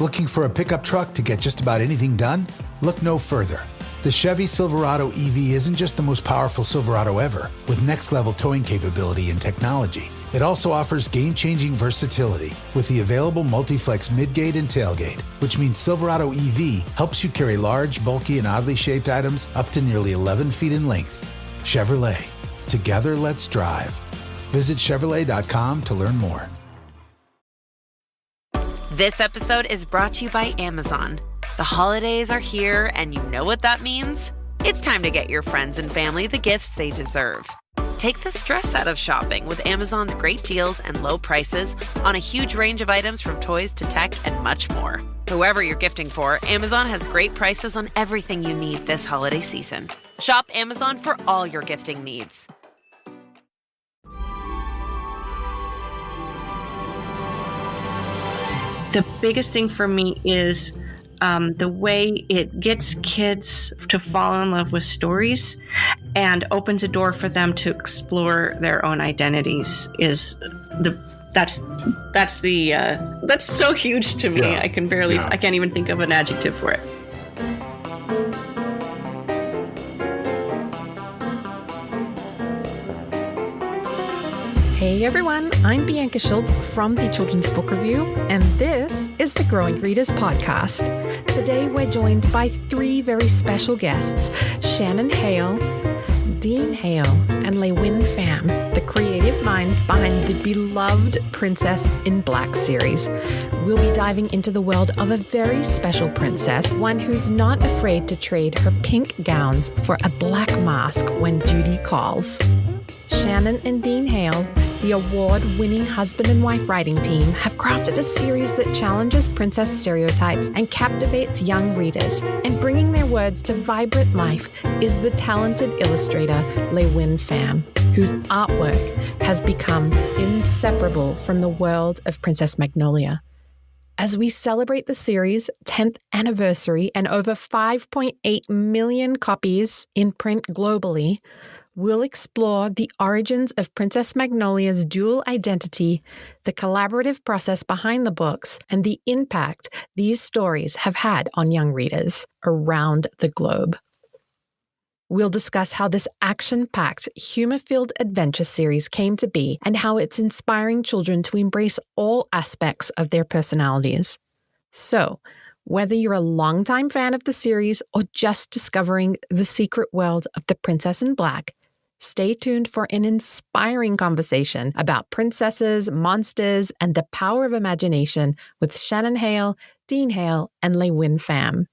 Looking for a pickup truck to get just about anything done? Look no further. The Chevy Silverado EV isn't just the most powerful Silverado ever, with next-level towing capability and technology. It also offers game-changing versatility with the available multi-flex midgate and tailgate, which means Silverado EV helps you carry large, bulky, and oddly shaped items up to nearly 11 feet in length. Chevrolet. Together, let's drive. Visit Chevrolet.com to learn more. This episode is brought to you by Amazon. The holidays are here, and you know what that means? It's time to get your friends and family the gifts they deserve. Take the stress out of shopping with Amazon's great deals and low prices on a huge range of items from toys to tech and much more. Whoever you're gifting for, Amazon has great prices on everything you need this holiday season. Shop Amazon for all your gifting needs. The biggest thing for me is the way it gets kids to fall in love with stories and opens a door for them to explore their own identities. That's so huge to me. Yeah. I can't even think of an adjective for it. Hey everyone, I'm Bianca Schultz from the Children's Book Review, and this is the Growing Readers Podcast. Today we're joined by three very special guests, Shannon Hale, Dean Hale, and LeUyen Pham, the creative minds behind the beloved Princess in Black series. We'll be diving into the world of a very special princess, one who's not afraid to trade her pink gowns for a black mask when duty calls. Shannon and Dean Hale, the award-winning husband and wife writing team, have crafted a series that challenges princess stereotypes and captivates young readers. And bringing their words to vibrant life is the talented illustrator LeUyen Pham, whose artwork has become inseparable from the world of Princess Magnolia. As we celebrate the series' 10th anniversary and over 5.8 million copies in print globally, we'll explore the origins of Princess Magnolia's dual identity, the collaborative process behind the books, and the impact these stories have had on young readers around the globe. We'll discuss how this action-packed, humor-filled adventure series came to be and how it's inspiring children to embrace all aspects of their personalities. So, whether you're a longtime fan of the series or just discovering the secret world of the Princess in Black, stay tuned for an inspiring conversation about princesses, monsters, and the power of imagination with Shannon Hale, Dean Hale, and LeUyen Pham.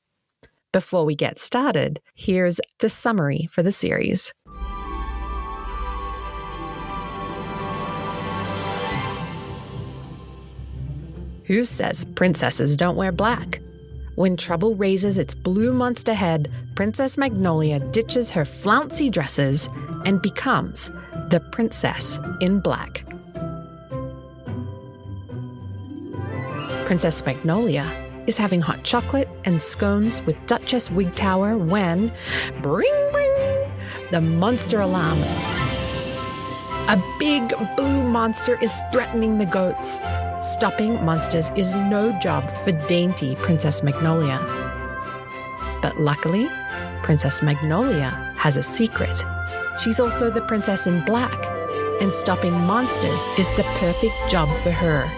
Before we get started, here's the summary for the series. Who says princesses don't wear black? When trouble raises its blue monster head, Princess Magnolia ditches her flouncy dresses and becomes the Princess in Black. Princess Magnolia is having hot chocolate and scones with Duchess Wigtower when, bring, the monster alarm. A big blue monster is threatening the goats. Stopping monsters is no job for dainty Princess Magnolia. But luckily, Princess Magnolia has a secret. She's also the Princess in Black, and stopping monsters is the perfect job for her.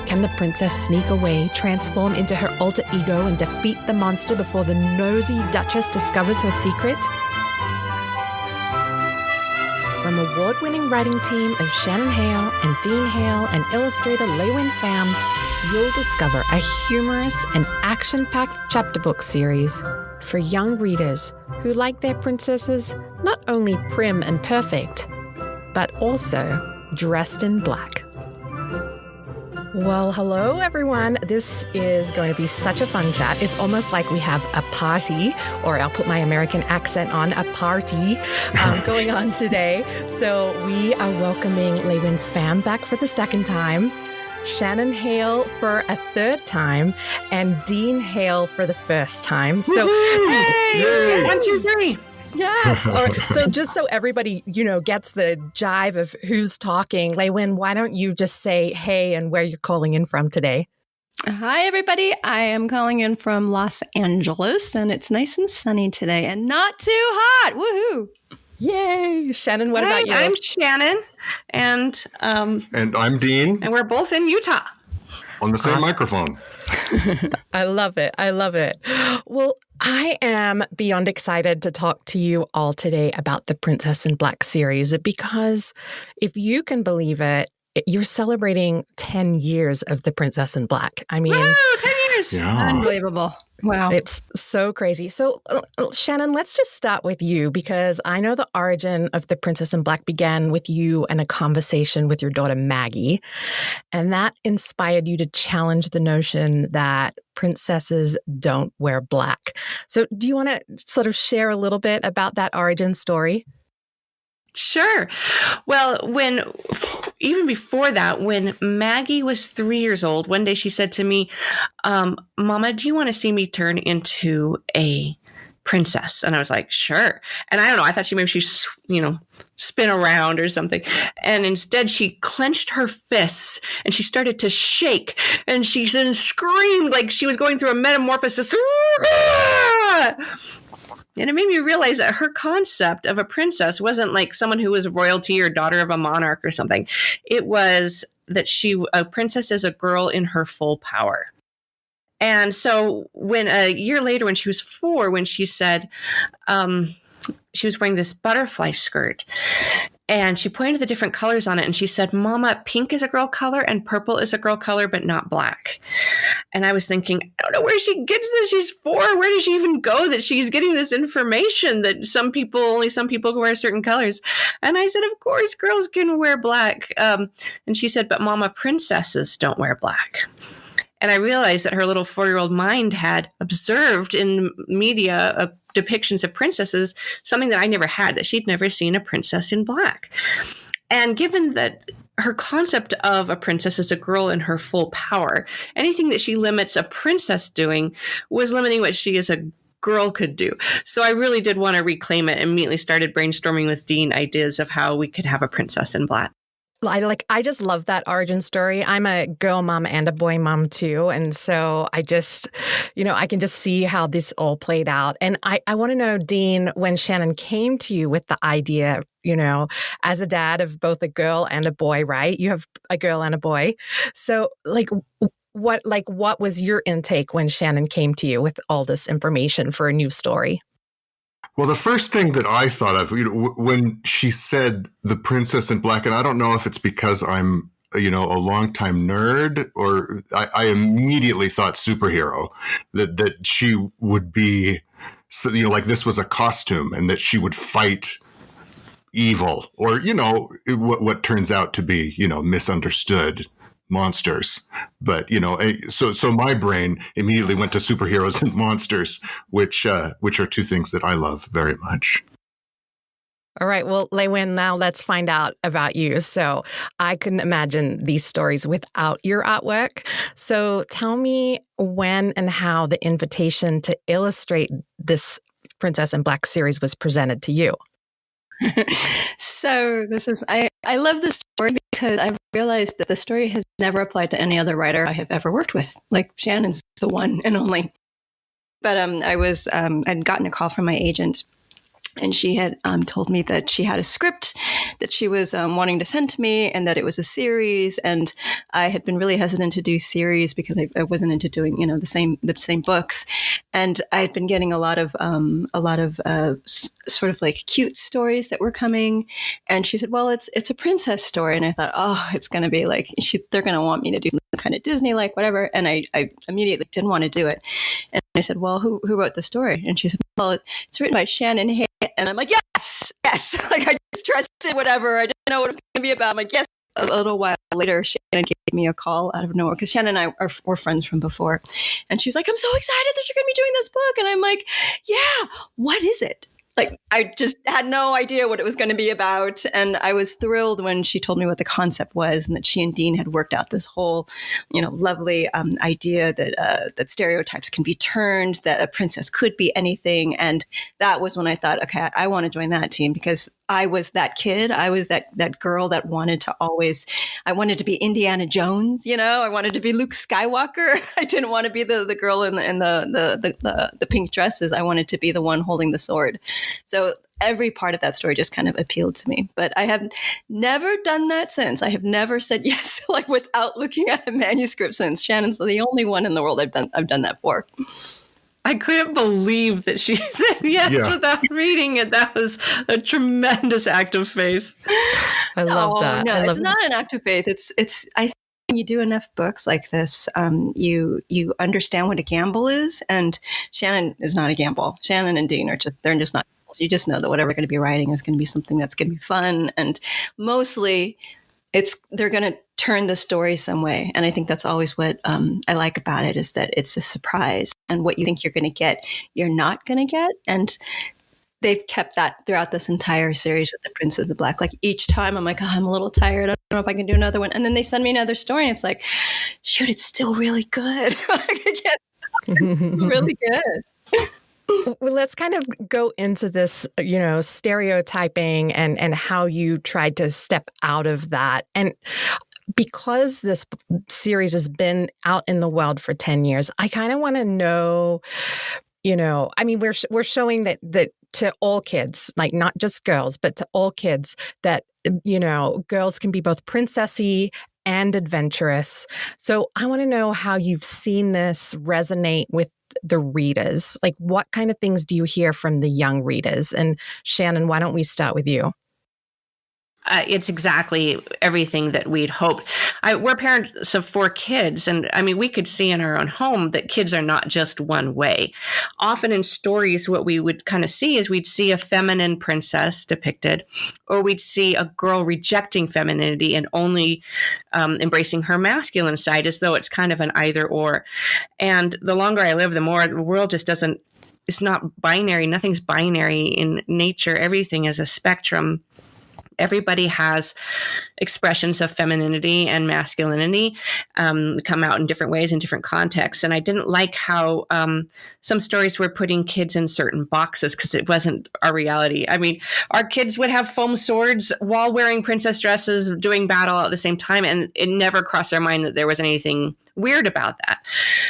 Can the princess sneak away, transform into her alter ego, and defeat the monster before the nosy Duchess discovers her secret? From award-winning writing team of Shannon Hale and Dean Hale and illustrator LeUyen Pham, you'll discover a humorous and action-packed chapter book series for young readers who like their princesses not only prim and perfect, but also dressed in black. Well, hello, everyone. This is going to be such a fun chat. It's almost like we have a party, or I'll put my American accent on, a party going on today. So we are welcoming LeUyen Pham back for the second time, Shannon Hale for a third time, and Dean Hale for the first time. So, Hey! 1, 2, 3. Yes. So just so everybody, gets the jive of who's talking, LeUyen, why don't you just say hey and where you're calling in from today? Hi, everybody. I am calling in from Los Angeles, and it's nice and sunny today and not too hot. Woohoo! Yay! Shannon, what about you? I'm Shannon, and I'm Dean. And we're both in Utah. On the same microphone. I love it. I love it. Well, I am beyond excited to talk to you all today about the Princess in Black series because if you can believe it, you're celebrating 10 years of the Princess in Black. I mean, woo, 10 years. Yeah. Unbelievable. Wow. It's so crazy. So, Shannon, let's just start with you because I know the origin of the Princess in Black began with you and a conversation with your daughter, Maggie. And that inspired you to challenge the notion that princesses don't wear black. So do you want to sort of share a little bit about that origin story? Sure. Well, even before that, when Maggie was 3 years old, one day she said to me, Mama, do you want to see me turn into a princess? And I was like, sure. And I don't know, I thought maybe spin around or something. And instead she clenched her fists and she started to shake and she then screamed like she was going through a metamorphosis. And it made me realize that her concept of a princess wasn't like someone who was royalty or daughter of a monarch or something. It was that a princess is a girl in her full power. And so when a year later, when she was 4, when she said she was wearing this butterfly skirt, and she pointed to the different colors on it, and she said, Mama, pink is a girl color and purple is a girl color, but not black. And I was thinking, I don't know where she gets this. She's 4. Where does she even go that she's getting this information that only some people can wear certain colors? And I said, of course, girls can wear black. And she said, but Mama, princesses don't wear black. And I realized that her little 4-year-old mind had observed in media depictions of princesses, something that I never had, that she'd never seen a princess in black. And given that her concept of a princess is a girl in her full power, anything that she limits a princess doing was limiting what she as a girl could do. So I really did want to reclaim it and immediately started brainstorming with Dean ideas of how we could have a princess in black. I just love that origin story. I'm a girl mom and a boy mom too. And so I just, I can just see how this all played out. And I want to know, Dean, when Shannon came to you with the idea, as a dad of both a girl and a boy, right? You have a girl and a boy. So what was your intake when Shannon came to you with all this information for a new story? Well, the first thing that I thought of, when she said the Princess in Black, and I don't know if it's because I'm, a longtime nerd, or I immediately thought superhero, that she would be, like this was a costume and that she would fight evil or, what turns out to be, misunderstood monsters. But, so my brain immediately went to superheroes and monsters, which are two things that I love very much. All right. Well, LeUyen, now let's find out about you. So I couldn't imagine these stories without your artwork. So tell me when and how the invitation to illustrate this Princess in Black series was presented to you. So I love this story because I've realized that the story has never applied to any other writer I have ever worked with. Like Shannon's the one and only. But I'd gotten a call from my agent, and she had told me that she had a script that she was wanting to send to me, and that it was a series. And I had been really hesitant to do series because I wasn't into doing the same books. And I had been getting a lot of sort of like cute stories that were coming. And she said, "Well, it's a princess story." And I thought, oh, it's going to be like they're going to want me to do some kind of Disney like whatever. And I immediately didn't want to do it. And I said, "Well, who wrote the story?" And she said, "Well, it's written by Shannon Hale." And I'm like, yes. Like I just trusted whatever. I didn't know what it was going to be about. I'm like, yes. A little while later, Shannon gave me a call out of nowhere because Shannon and I were friends from before. And she's like, I'm so excited that you're going to be doing this book. And I'm like, yeah, what is it? Like, I just had no idea what it was going to be about. And I was thrilled when she told me what the concept was and that she and Dean had worked out this whole, lovely idea that stereotypes can be turned, that a princess could be anything. And that was when I thought, okay, I want to join that team because I was that kid. I was that girl that I wanted to be Indiana Jones, I wanted to be Luke Skywalker. I didn't want to be the girl in the pink dresses. I wanted to be the one holding the sword. So every part of that story just kind of appealed to me. But I have never done that since. I have never said yes, like without looking at a manuscript since. Shannon's the only one in the world I've done that for. I couldn't believe that she said yes without reading it. That was a tremendous act of faith. I love that. No, it's not an act of faith. I think when you do enough books like this, you understand what a gamble is. And Shannon is not a gamble. Shannon and Dean they're just not gambles. You just know that whatever they're going to be writing is going to be something that's going to be fun. And mostly they're going to turn the story some way. And I think that's always what I like about it, is that it's a surprise. And what you think you're going to get, you're not going to get. And they've kept that throughout this entire series with the Princess of Black. Like each time I'm like, oh, I'm a little tired. I don't know if I can do another one. And then they send me another story and it's like, shoot, it's still really good. It's really good. Well, let's kind of go into this, stereotyping and how you tried to step out of that. And because this series has been out in the world for 10 years, I kind of want to know, we're showing that to all kids, like not just girls, but to all kids, that, girls can be both princessy and adventurous. So I want to know how you've seen this resonate with the readers. Like, what kind of things do you hear from the young readers? And Shannon, why don't we start with you? It's exactly everything that we'd hoped. We're parents of 4 kids, and we could see in our own home that kids are not just one way. Often in stories, what we would kind of see is we'd see a feminine princess depicted, or we'd see a girl rejecting femininity and only embracing her masculine side, as though it's kind of an either or. And the longer I live, the more the world just doesn't, it's not binary. Nothing's binary in nature. Everything is a spectrum. Everybody has expressions of femininity and masculinity come out in different ways in different contexts. And I didn't like how some stories were putting kids in certain boxes because it wasn't our reality. Our kids would have foam swords while wearing princess dresses, doing battle at the same time. And it never crossed their mind that there was anything weird about that.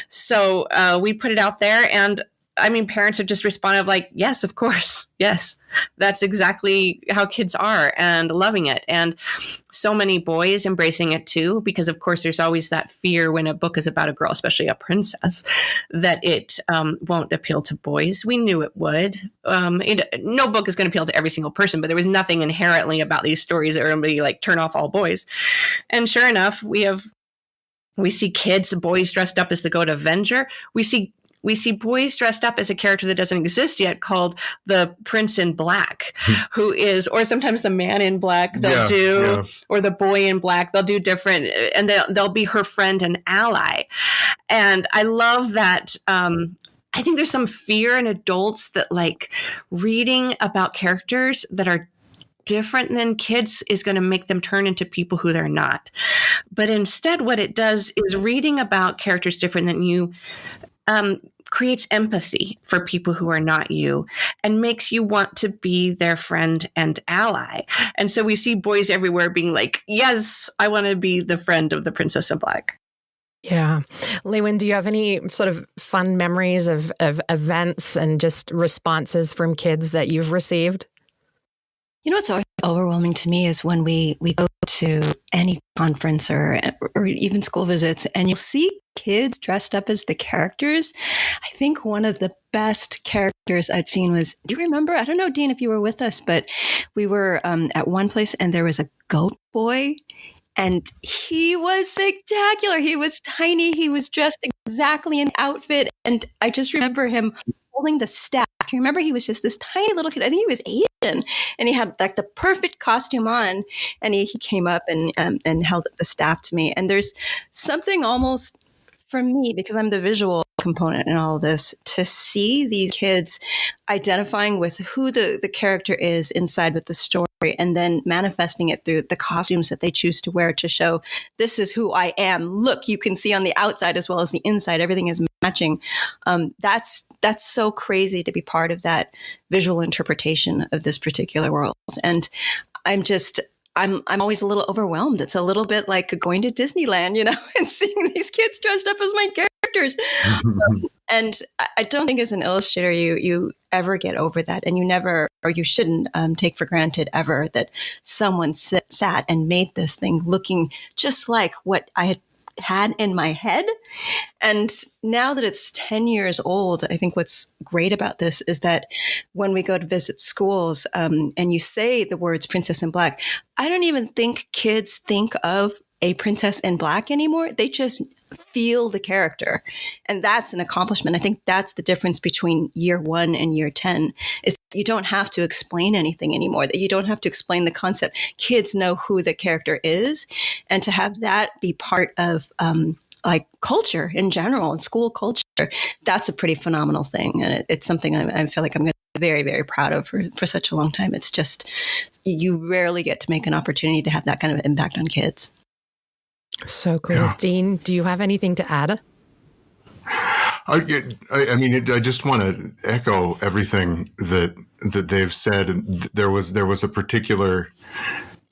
So we put it out there, and parents have just responded like, yes, of course. Yes, that's exactly how kids are, and loving it. And so many boys embracing it too, because of course there's always that fear when a book is about a girl, especially a princess, that it won't appeal to boys. We knew it would. No book is going to appeal to every single person, but there was nothing inherently about these stories that were going to be like, turn off all boys. And sure enough, we see boys dressed up as the Goat Avenger. We see boys dressed up as a character that doesn't exist yet, called the Prince in Black, who is, or sometimes the Man in Black or the Boy in Black. They'll do different, and they'll be her friend and ally. And I love that. I think there's some fear in adults that like reading about characters that are different than kids is going to make them turn into people who they're not. But instead, what it does is reading about characters different than you creates empathy for people who are not you and makes you want to be their friend and ally. And so we see boys everywhere being like, yes, I want to be the friend of the Princess in Black. Yeah. LeUyen, do you have any sort of fun memories of events and just responses from kids that you've received? What's always overwhelming to me is when we go to any conference or even school visits, and you'll see kids dressed up as the characters. I think one of the best characters I'd seen was, do you remember? I don't know, Dean, if you were with us, but we were at one place and there was a goat boy. And he was spectacular. He was tiny. He was dressed exactly in outfit. And I just remember him holding the staff. I remember he was just this tiny little kid. I think he was Asian. And he had like the perfect costume on. And he came up and held the staff to me. And there's something almost, for me, because I'm the visual component in all of this, to see these kids identifying with who the character is inside with the story, and then manifesting it through the costumes that they choose to wear to show, this is who I am. Look, you can see on the outside as well as the inside, everything is matching. That's so crazy to be part of that visual interpretation of this particular world. And I'm always a little overwhelmed. It's a little bit like going to Disneyland, and seeing these kids dressed up as my characters. And I don't think as an illustrator, you ever get over that. And you never, or you shouldn't take for granted ever that someone sat and made this thing looking just like what I had in my head. And now that it's 10 years old, I think what's great about this is that when we go to visit schools and you say the words Princess in Black, I don't even think kids think of a princess in black anymore. They just feel the character. And that's an accomplishment. I think that's the difference between year 1 and year 10 is that you don't have to explain anything anymore, that you don't have to explain the concept. Kids know who the character is. And to have that be part of like culture in general and school culture, that's a pretty phenomenal thing. And it's something I feel like I'm going to be very, very proud of for such a long time. It's just, you rarely get to make an opportunity to have that kind of impact on kids. So cool. Yeah. Dean, do you have anything to add? I mean, I just want to echo everything that they've said. And there was a particular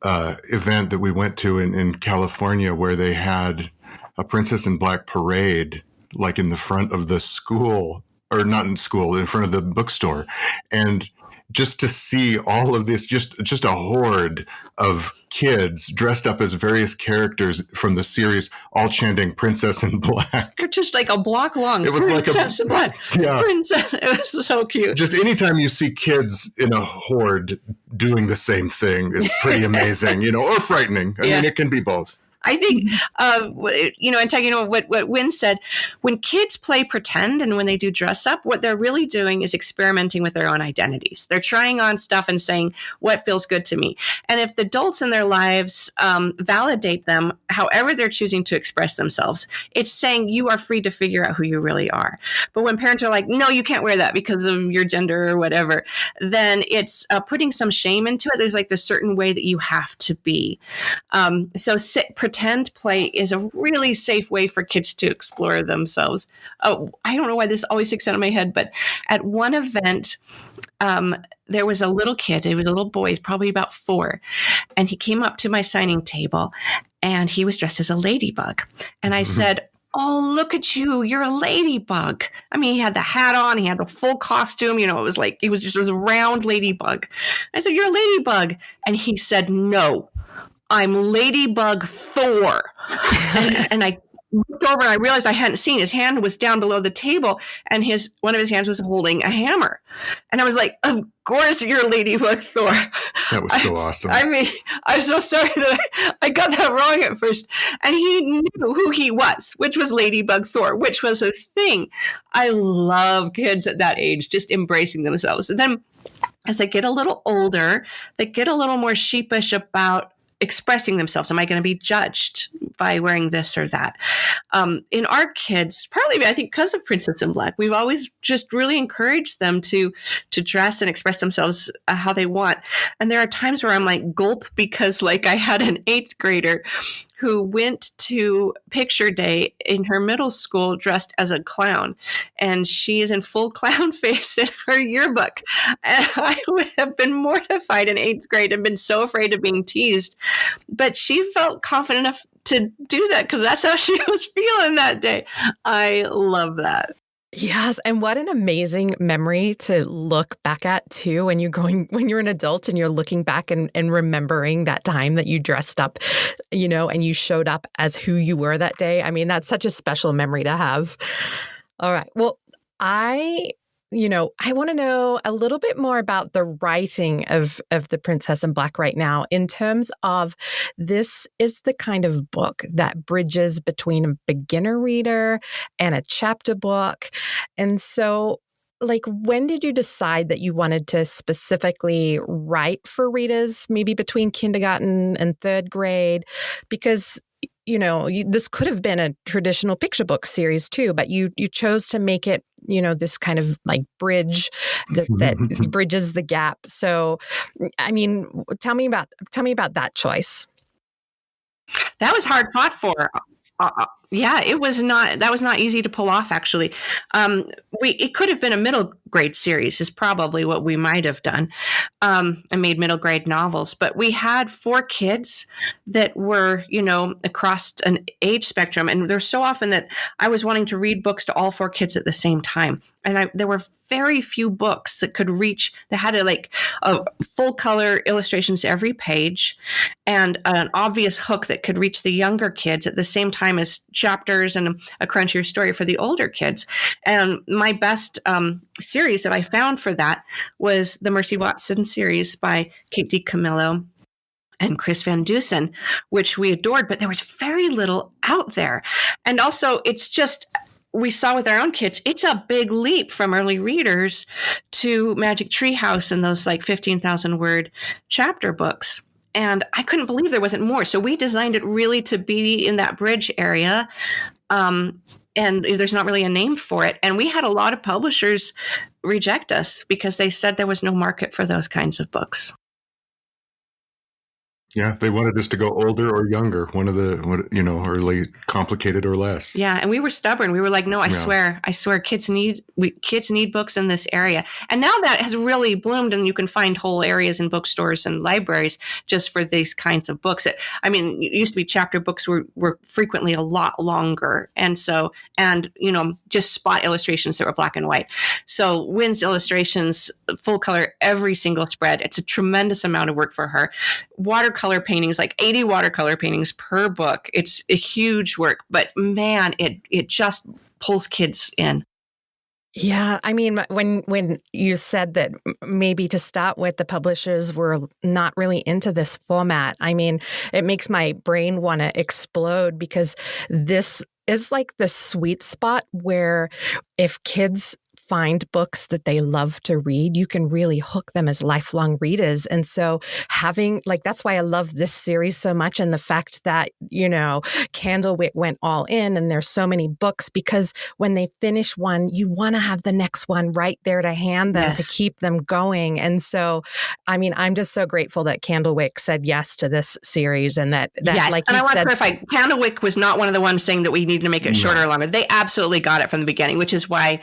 event that we went to in California where they had a Princess in Black parade, like in the front of the school, or not in school, in front of the bookstore, and just to see all of this, just a horde of kids dressed up as various characters from the series, all chanting "Princess in Black." They're just like a block long. It was Princess in Black. Yeah. Princess. It was so cute. Just anytime you see kids in a horde doing the same thing is pretty amazing, or frightening. I mean, it can be both. I think, and taking what Wynn said, when kids play pretend and when they do dress up, what they're really doing is experimenting with their own identities. They're trying on stuff and saying, what feels good to me? And if the adults in their lives validate them, however they're choosing to express themselves, it's saying you are free to figure out who you really are. But when parents are like, no, you can't wear that because of your gender or whatever, then it's putting some shame into it. There's like this certain way that you have to be. Pretend play is a really safe way for kids to explore themselves. Oh, I don't know why this always sticks out in my head, but at one event, there was a little kid. He was a little boy, he's probably about 4. And he came up to my signing table and he was dressed as a ladybug. And I said, oh, look at you. You're a ladybug. I mean, he had the hat on. He had the full costume. It was like, he was just a round ladybug. I said, you're a ladybug. And he said, no. I'm Ladybug Thor. And I looked over and I realized I hadn't seen his hand was down below the table and one of his hands was holding a hammer. And I was like, of course you're Ladybug Thor. That was so awesome. I mean, I'm so sorry that I got that wrong at first. And he knew who he was, which was Ladybug Thor, which was a thing. I love kids at that age, just embracing themselves. And then as they get a little older, they get a little more sheepish about expressing themselves. Am I going to be judged by wearing this or that? In our kids, partly I think because of Princess in Black, we've always just really encouraged them to dress and express themselves how they want. And there are times where I'm like gulp because like I had an 8th grader who went to picture day in her middle school dressed as a clown. And she is in full clown face in her yearbook. And I would have been mortified in 8th grade and been so afraid of being teased. But she felt confident enough to do that because that's how she was feeling that day. I love that. Yes. And what an amazing memory to look back at too, when you're an adult and you're looking back and remembering that time that you dressed up, and you showed up as who you were that day. I mean, that's such a special memory to have. All right. Well, I want to know a little bit more about the writing of The Princess in Black right now in terms of this is the kind of book that bridges between a beginner reader and a chapter book. And so, like, when did you decide that you wanted to specifically write for readers, maybe between kindergarten and 3rd grade? Because this could have been a traditional picture book series too, but you chose to make it, this kind of like bridge that bridges the gap. So, I mean, tell me about that choice. That was hard fought for. Yeah, that was not easy to pull off, actually. It could have been a middle grade series is probably what we might have done, and made middle grade novels. But we had 4 kids that were, across an age spectrum. And there's so often that I was wanting to read books to all 4 kids at the same time. And there were very few books that could reach, that had a full color illustrations to every page and an obvious hook that could reach the younger kids at the same time as chapters and a crunchier story for the older kids. And my best series that I found for that was the Mercy Watson series by Kate DiCamillo and Chris Van Dusen, which we adored, but there was very little out there. And also, it's just, we saw with our own kids, it's a big leap from early readers to Magic Treehouse and those 15,000 word chapter books. And I couldn't believe there wasn't more. So we designed it really to be in that bridge area. And there's not really a name for it. And we had a lot of publishers reject us because they said there was no market for those kinds of books. Yeah, they wanted us to go older or younger, one of the, early, complicated or less. Yeah, and we were stubborn. We were like, no, I swear, kids need books in this area. And now that has really bloomed, and you can find whole areas in bookstores and libraries just for these kinds of books. It used to be chapter books were frequently a lot longer, and just spot illustrations that were black and white. So Wynn's illustrations, full color, every single spread. It's a tremendous amount of work for her. Watercolor paintings, 80 watercolor paintings per book. It's a huge work, but man, it just pulls kids in. Yeah, when you said that maybe to start with, the publishers were not really into this format, it makes my brain want to explode, because this is the sweet spot where if kids find books that they love to read, you can really hook them as lifelong readers. And so that's why I love this series so much. And the fact that, Candlewick went all in, and there's so many books, because when they finish one, you want to have the next one right there to hand them, to keep them going. And so, I'm just so grateful that Candlewick said yes to this series, and that yes. And I want to clarify, Candlewick was not one of the ones saying that we need to make it shorter or longer. They absolutely got it from the beginning, which is why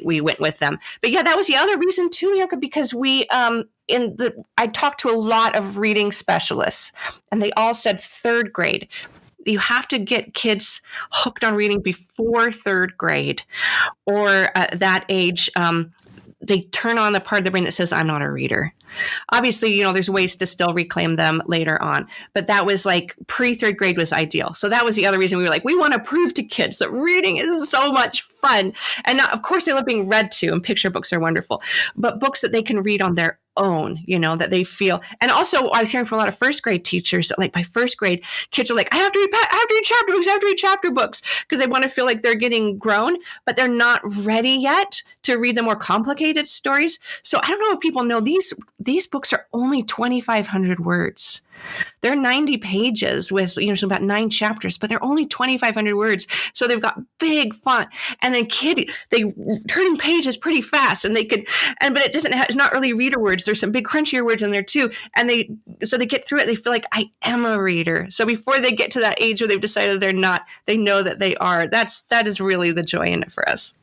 we went with them. But yeah, that was the other reason too, Bianca, because I talked to a lot of reading specialists, and they all said 3rd grade. You have to get kids hooked on reading before 3rd grade, or at that age, they turn on the part of the brain that says, I'm not a reader. Obviously, there's ways to still reclaim them later on, but that was pre-3rd grade was ideal. So that was the other reason we were we want to prove to kids that reading is so much fun. And now, of course, they love being read to, and picture books are wonderful, but books that they can read on their own, that they feel. And also, I was hearing from a lot of 1st grade teachers that by 1st grade, kids are I have to read chapter books, I have to read chapter books, because they want to feel like they're getting grown, but they're not ready yet to read the more complicated stories. So I don't know if people know these books are only 2,500 words. They're 90 pages with, about 9 chapters, but they're only 2,500 words. So they've got big font, and then they turning pages pretty fast, and but it it's not really reader words. There's some big crunchier words in there too. And they get through it. They feel like I am a reader. So before they get to that age where they've decided they're not, they know that they are. That is really the joy in it for us.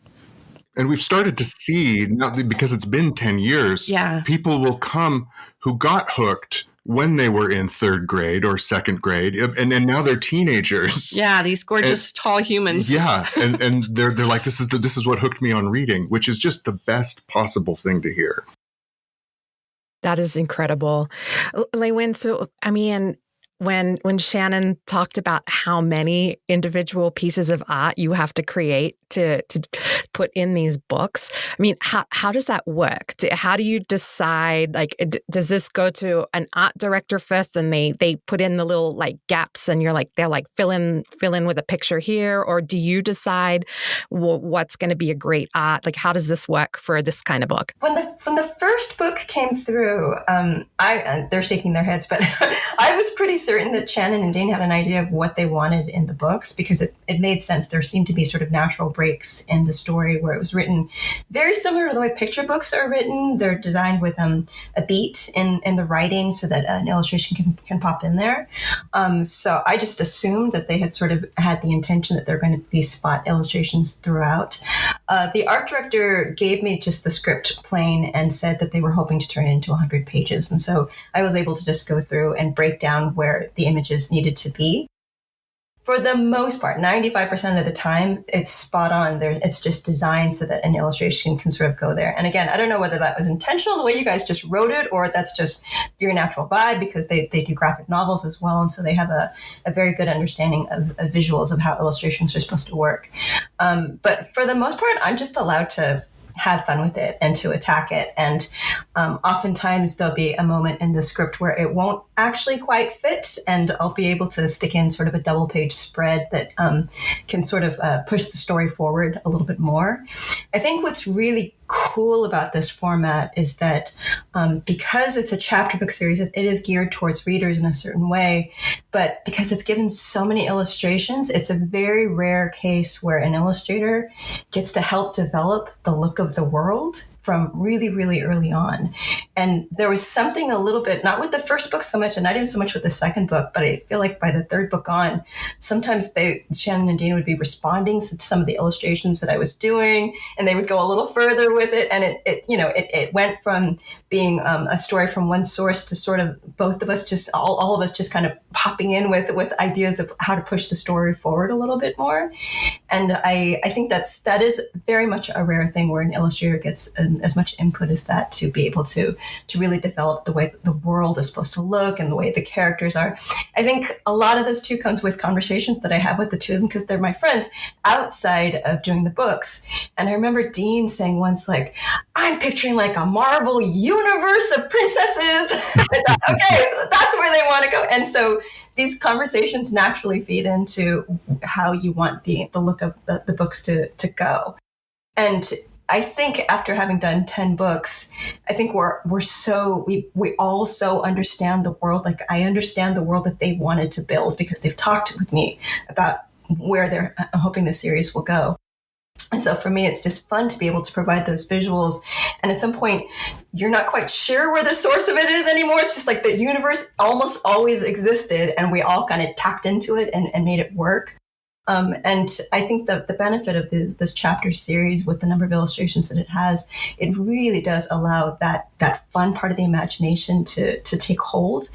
And we've started to see, because it's been 10 years, people will come who got hooked when they were in 3rd grade or 2nd grade, and now they're teenagers. Yeah, these gorgeous tall humans. Yeah, and they're like, this is what hooked me on reading, which is just the best possible thing to hear. That is incredible. LeUyen, so when Shannon talked about how many individual pieces of art you have to create to put in these books, how does that work? How do you decide, does this go to an art director first, and they put in the little gaps, and they're fill in with a picture here, or do you decide what's going to be a great art? How does this work for this kind of book? When the first book came through, they're shaking their heads, but I was pretty certain that Shannon and Dean had an idea of what they wanted in the books, because it made sense. There seemed to be sort of natural breaks in the story where it was written very similar to the way picture books are written. They're designed with a beat in the writing so that an illustration can pop in there. So I just assumed that they had sort of had the intention that they're going to be spot illustrations throughout. The art director gave me just the script plain and said that they were hoping to turn it into 100 pages. And so I was able to just go through and break down where the images needed to be. For the most part, 95% of the time, it's spot on. It's just designed so that an illustration can sort of go there. And again, I don't know whether that was intentional, the way you guys just wrote it, or that's just your natural vibe, because they do graphic novels as well. And so they have a very good understanding of visuals of how illustrations are supposed to work. But for the most part, I'm just allowed to have fun with it and to attack it. And oftentimes there'll be a moment in the script where it won't actually quite fit, and I'll be able to stick in sort of a double page spread that can sort of push the story forward a little bit more. I think what's really cool about this format is that because it's a chapter book series, it is geared towards readers in a certain way, but because it's given so many illustrations, it's a very rare case where an illustrator gets to help develop the look of the world from really, really early on. And there was something a little bit, not with the first book so much, and not even so much with the second book, but I feel like by the third book on, sometimes Shannon and Dean would be responding to some of the illustrations that I was doing, and they would go a little further with it. And it went from being a story from one source to sort of both of us, just all of us just kind of popping in with ideas of how to push the story forward a little bit more. And I think that is very much a rare thing where an illustrator gets as much input as that to be able to really develop the way the world is supposed to look and the way the characters are. I think a lot of this too comes with conversations that I have with the two of them, because they're my friends outside of doing the books. And I remember Dean saying once, like, I'm picturing like a Marvel universe of princesses. I thought, okay, that's where they want to go. And so these conversations naturally feed into how you want the look of the books to go. And I think after having done 10 books, I think we all so understand the world. Like, I understand the world that they wanted to build because they've talked with me about where they're hoping the series will go. And so for me, it's just fun to be able to provide those visuals. And at some point, you're not quite sure where the source of it is anymore. It's just like the universe almost always existed, and we all kind of tapped into it and made it work. And I think the benefit of this chapter series, with the number of illustrations that it has, it really does allow that fun part of the imagination to take hold.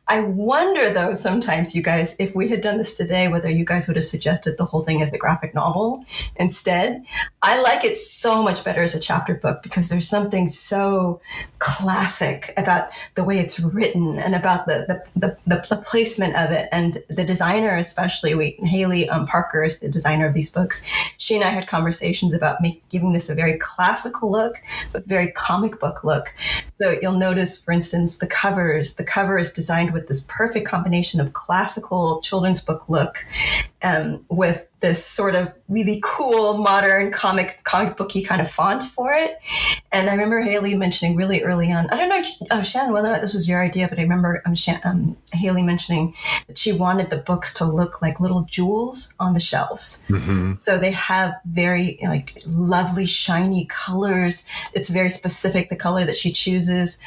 I wonder, though, sometimes, you guys, if we had done this today, whether you guys would have suggested the whole thing as a graphic novel instead. I like it so much better as a chapter book because there's something so classic about the way it's written and about the placement of it. And the designer, especially, Haley Parker is the designer of these books. She and I had conversations about giving this a very classical look with very comic book look. So you'll notice, for instance, the cover is designed with this perfect combination of classical children's book look with this sort of really cool modern comic booky kind of font for it. And I remember Haley mentioning really early on, I don't know, Shannon, whether or not this was your idea, but I remember Haley mentioning that she wanted the books to look like little jewels on the shelves. Mm-hmm. So they have very lovely shiny colors. It's very specific, the color that she chooses,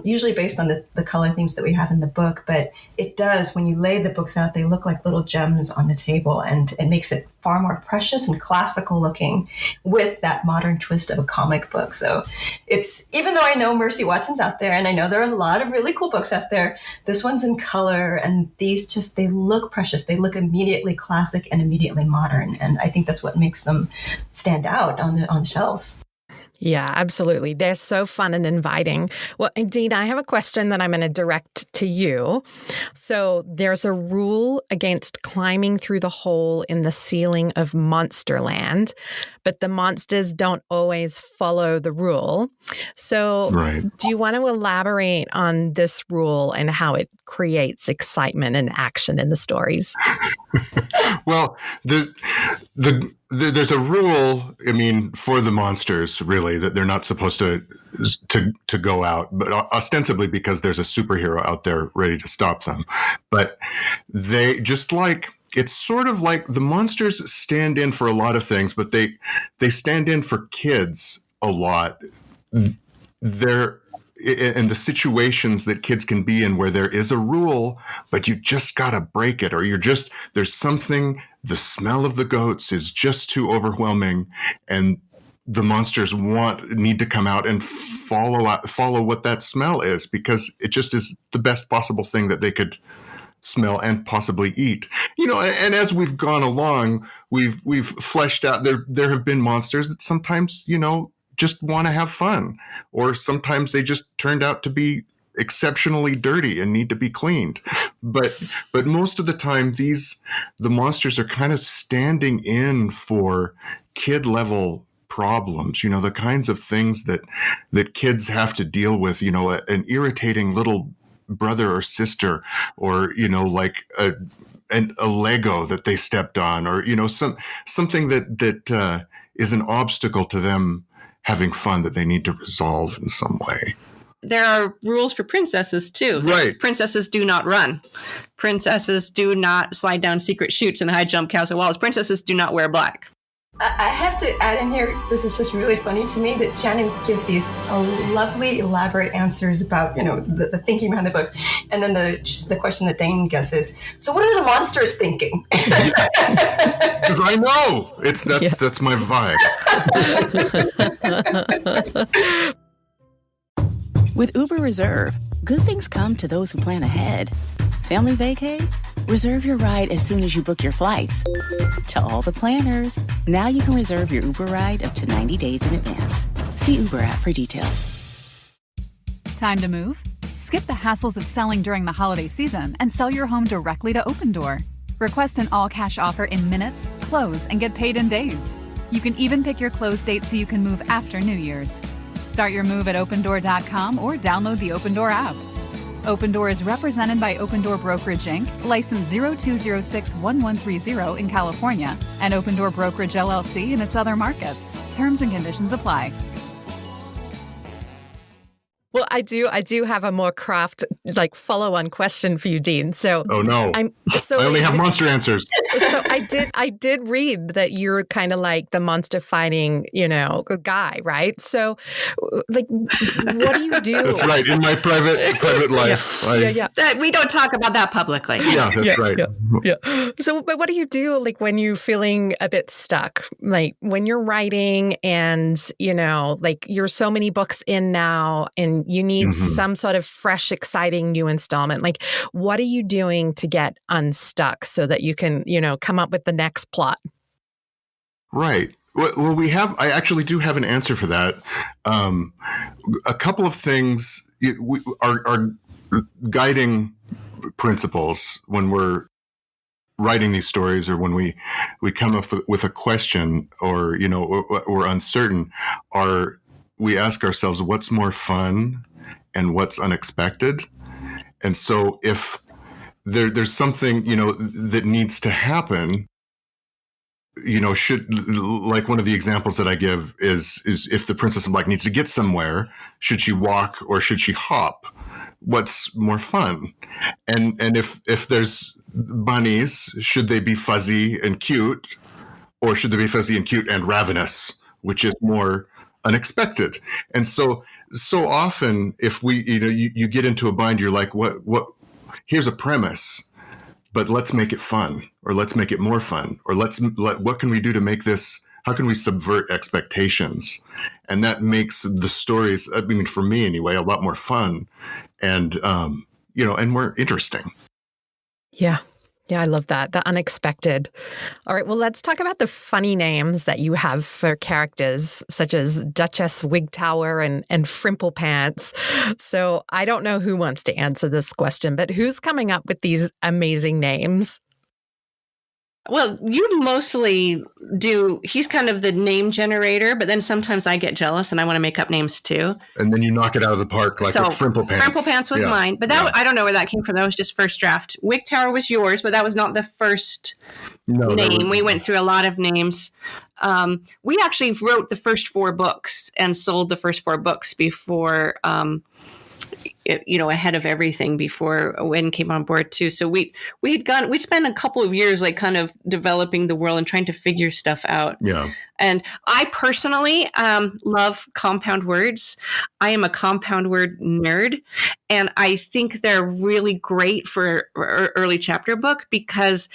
usually based on the color themes that we have in the book. But it does, when you lay the books out, they look like little gems on the table, and it makes it far more precious and classical looking with that modern twist of a comic book. So it's, even though I know Mercy Watson's out there, and I know there are a lot of really cool books out there, this one's in color, and these they look precious. They look immediately classic and immediately modern. And I think that's what makes them stand out on the shelves. Yeah, absolutely. They're so fun and inviting. Well, indeed, I have a question that I'm going to direct to you. So there's a rule against climbing through the hole in the ceiling of Monsterland, but the monsters don't always follow the rule. So do you want to elaborate on this rule and how it creates excitement and action in the stories? Well, there's a rule, I mean, for the monsters, really, that they're not supposed to go out, but ostensibly because there's a superhero out there ready to stop them. But they just like, it's sort of like the monsters stand in for a lot of things, but they stand in for kids a lot. They're in the situations that kids can be in where there is a rule, but you just got to break it, or there's something, the smell of the goats is just too overwhelming, and the monsters need to come out and follow what that smell is, because it just is the best possible thing that they could smell and possibly eat. And as we've gone along, we've fleshed out, there have been monsters that sometimes, just want to have fun, or sometimes they just turned out to be exceptionally dirty and need to be cleaned. But most of the time, the monsters are kind of standing in for kid level problems, the kinds of things that kids have to deal with, an irritating little brother or sister, or, like a Lego that they stepped on, or, something that is an obstacle to them having fun that they need to resolve in some way. There are rules for princesses too. Right. Princesses do not run. Princesses do not slide down secret chutes and high jump castle walls. Princesses do not wear black. I have to add in here, this is just really funny to me that Shannon gives these lovely, elaborate answers about, the thinking behind the books. And then the question that Dane gets is, so what are the monsters thinking? Because I know. That's my vibe. With Uber Reserve, good things come to those who plan ahead. Family vacay? Reserve your ride as soon as you book your flights. To all the planners, now you can reserve your Uber ride up to 90 days in advance. See Uber app for details. Time to move? Skip the hassles of selling during the holiday season and sell your home directly to Opendoor. Request an all-cash offer in minutes, close, and get paid in days. You can even pick your close date so you can move after New Year's. Start your move at Opendoor.com or download the Opendoor app. Opendoor is represented by Opendoor Brokerage Inc., license 02061130 in California, and Opendoor Brokerage LLC in its other markets. Terms and conditions apply. Well, I do have a more craft, follow-on question for you, Dean. So, oh no, I only have monster answers. So I did read that you're kind of like the monster fighting, guy, right? So, what do you do? That's right. In my private life, Yeah. We don't talk about that publicly. Yeah, that's right. Yeah. So, but what do you do, when you're feeling a bit stuck, when you're writing, and you're so many books in now, and you need some sort of fresh, exciting new installment. What are you doing to get unstuck so that you can, come up with the next plot? Right. Well, I actually do have an answer for that. A couple of things are guiding principles when we're writing these stories, or when we come up with a question, or, we're uncertain, we ask ourselves, what's more fun and what's unexpected? And so if there's something, that needs to happen, like one of the examples that I give is if the Princess in Black needs to get somewhere, should she walk or should she hop? What's more fun? And if there's bunnies, should they be fuzzy and cute, or should they be fuzzy and cute and ravenous, which is more unexpected? And so often, if you get into a bind, you're like, what, here's a premise, but let's make it fun, or let's make it more fun, or what can we do to make this, how can we subvert expectations? And that makes the stories, for me anyway, a lot more fun and, and more interesting. Yeah. Yeah, I love that. The unexpected. All right, well, let's talk about the funny names that you have for characters, such as Duchess Wigtower and Frimplepants. So I don't know who wants to answer this question, but who's coming up with these amazing names? Well, you mostly do. He's kind of the name generator, but then sometimes I get jealous and I want to make up names too. And then you knock it out of the park like with Frimple Pants. Frimple Pants was mine, but that I don't know where that came from. That was just first draft. Wig Tower was yours, but that was not the first name. We went through a lot of names. We actually wrote the first 4 books and sold the first 4 books before. Ahead of everything before Wynn came on board too. So we'd spent a couple of years like kind of developing the world and trying to figure stuff out. Yeah. And I personally love compound words. I am a compound word nerd, and I think they're really great for early chapter book because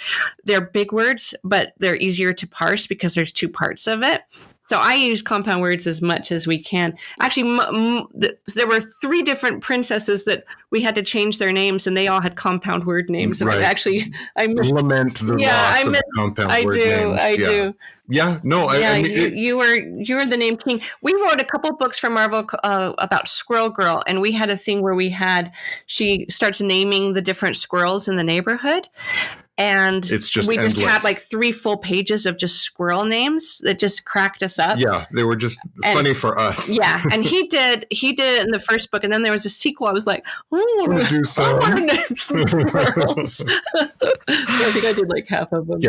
they're big words, but they're easier to parse because there's 2 parts of it. So I use compound words as much as we can. Actually, there were 3 different princesses that we had to change their names, and they all had compound word names. And right. I lament the loss of compound word names. I do. Yeah, no. Yeah, you were the name king. We wrote a couple books for Marvel about Squirrel Girl, and we had a thing where she starts naming the different squirrels in the neighborhood. And it's just we endless. just had like 3 full pages of just squirrel names that just cracked us up. Yeah, they were just funny for us. Yeah, and he did it in the first book, and then there was a sequel. I was like, I want to name some squirrels. So I think I did like half of them.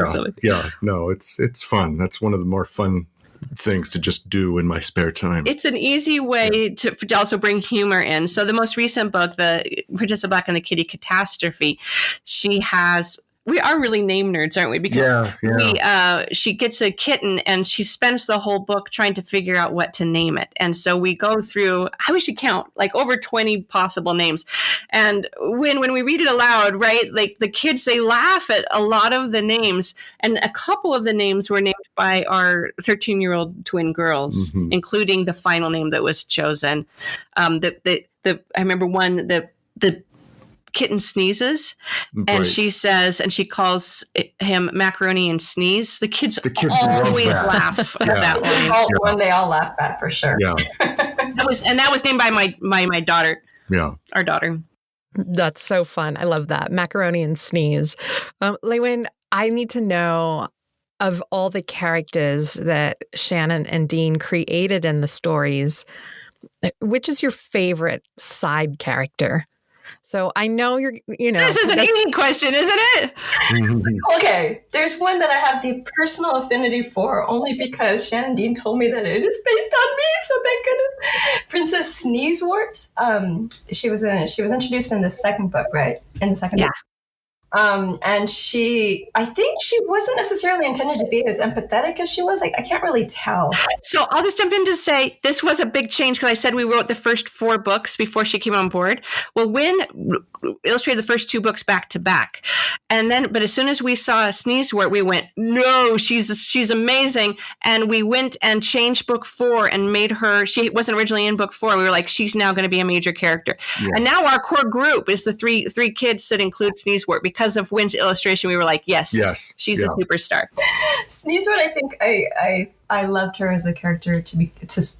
Yeah. No, it's fun. That's one of the more fun things to just do in my spare time. It's an easy way to also bring humor in. So the most recent book, the Princess Black and the Kitty Catastrophe, we are really name nerds, aren't we? Because she gets a kitten and she spends the whole book trying to figure out what to name it. And so we go through, we should count like over 20 possible names. And when we read it aloud, right, like the kids, they laugh at a lot of the names. And a couple of the names were named by our 13-year-old twin girls, including the final name that was chosen. I remember one, the kitten sneezes, and she calls him Macaroni and Sneeze. The kids always laugh at that line. When they all laugh at for sure. Yeah. that was named by my daughter. Yeah. Our daughter. That's so fun. I love that. Macaroni and Sneeze. LeUyen, I need to know, of all the characters that Shannon and Dean created in the stories, which is your favorite side character? So I know this is an easy question, isn't it? Okay, there's one that I have the personal affinity for, only because Shannon Dean told me that it is based on me. So thank goodness. Princess Sneezewort. She was introduced in the second book, right? In the second book. And I think she wasn't necessarily intended to be as empathetic as she was. Like, I can't really tell. So I'll just jump in to say this was a big change because I said we wrote the first 4 books before she came on board. Well, Wynn illustrated the first 2 books back to back. But as soon as we saw Sneezewort, we went, no, she's amazing. And we went and changed book 4 and made her, she wasn't originally in book 4. We were like, she's now going to be a major character. Yeah. And now our core group is the three kids that include Sneezewort. Because of Wynn's illustration, we were like, yes, she's a superstar. Sneezewort, I think I loved her as a character to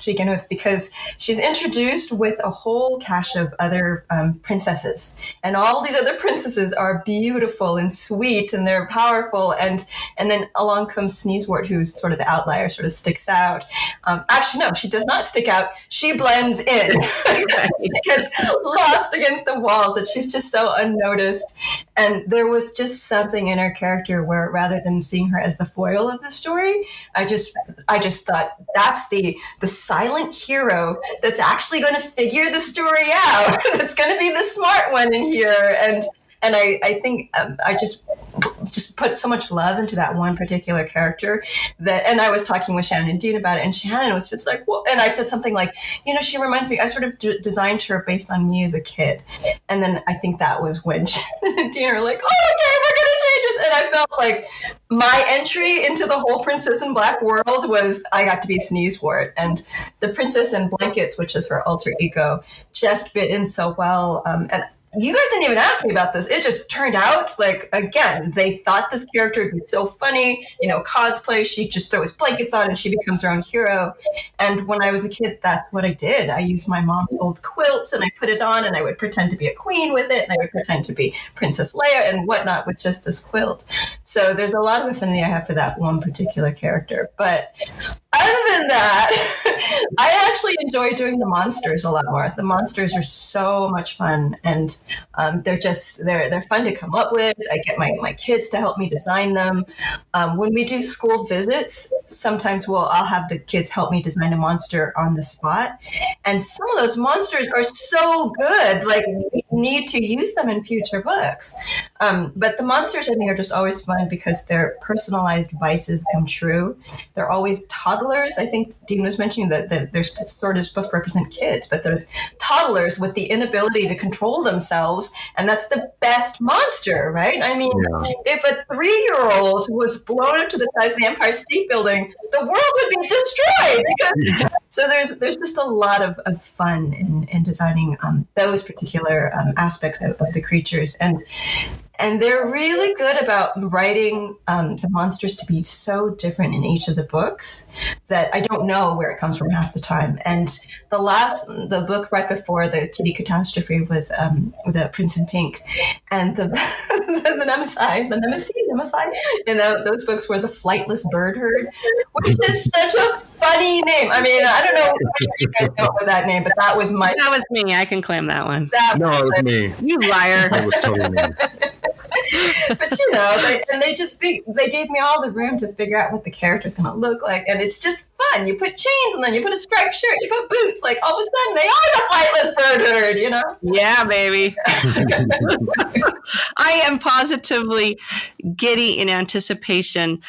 begin with, because she's introduced with a whole cache of other princesses, and all these other princesses are beautiful and sweet, and they're powerful, and then along comes Sneezewort, who's sort of the outlier, sort of sticks out. Actually, no, she does not stick out. She blends in. She gets lost against the walls, that she's just so unnoticed. And there was just something in her character where, rather than seeing her as the foil of the story, I just thought that's the silent hero that's actually going to figure the story out. That's going to be the smart one in here. And I think I just put so much love into that one particular character and I was talking with Shannon and Dean about it, and Shannon was just like, well, and I said something like, she reminds me, I sort of designed her based on me as a kid. And then I think that was when Shannon and Dean are like, oh, okay, we're going to change this. And I felt like my entry into the whole Princess in Black world was I got to be Sneezewort, and the Princess in Blankets, which is her alter ego, just fit in so well. you guys didn't even ask me about this. It just turned out, like, again, they thought this character would be so funny, cosplay. She just throws blankets on and she becomes her own hero. And when I was a kid, that's what I did. I used my mom's old quilts and I put it on and I would pretend to be a queen with it. And I would pretend to be Princess Leia and whatnot with just this quilt. So there's a lot of affinity I have for that one particular character. But other than that, I actually enjoy doing the monsters a lot more. The monsters are so much fun, and they're fun to come up with. I get my kids to help me design them. When we do school visits, sometimes I'll have the kids help me design a monster on the spot, and some of those monsters are so good. Like, we need to use them in future books. But the monsters, I think, are just always fun because their personalized vices come true. They're always toddlers. I think Dean was mentioning that they're sort of supposed to represent kids, but they're toddlers with the inability to control themselves, and that's the best monster, right? I mean, if a 3-year-old was blown up to the size of the Empire State Building, the world would be destroyed. So there's just a lot of fun in designing those particular aspects of the creatures, and they're really good about writing the monsters to be so different in each of the books that I don't know where it comes from half the time. And the book right before the Kitty Catastrophe was the Prince in Pink, and the Nemesis, those books were the Flightless Bird Herd, which is such a funny name. I mean, I don't know which of you guys know with that name, but that was me. I can claim that one. It was me. You liar. That was totally me. But they gave me all the room to figure out what the character's going to look like, and it's just fun. You put chains, and then you put a striped shirt, you put boots. Like, all of a sudden, they are the Flightless Bird Herd, Yeah, baby. I am positively giddy in anticipation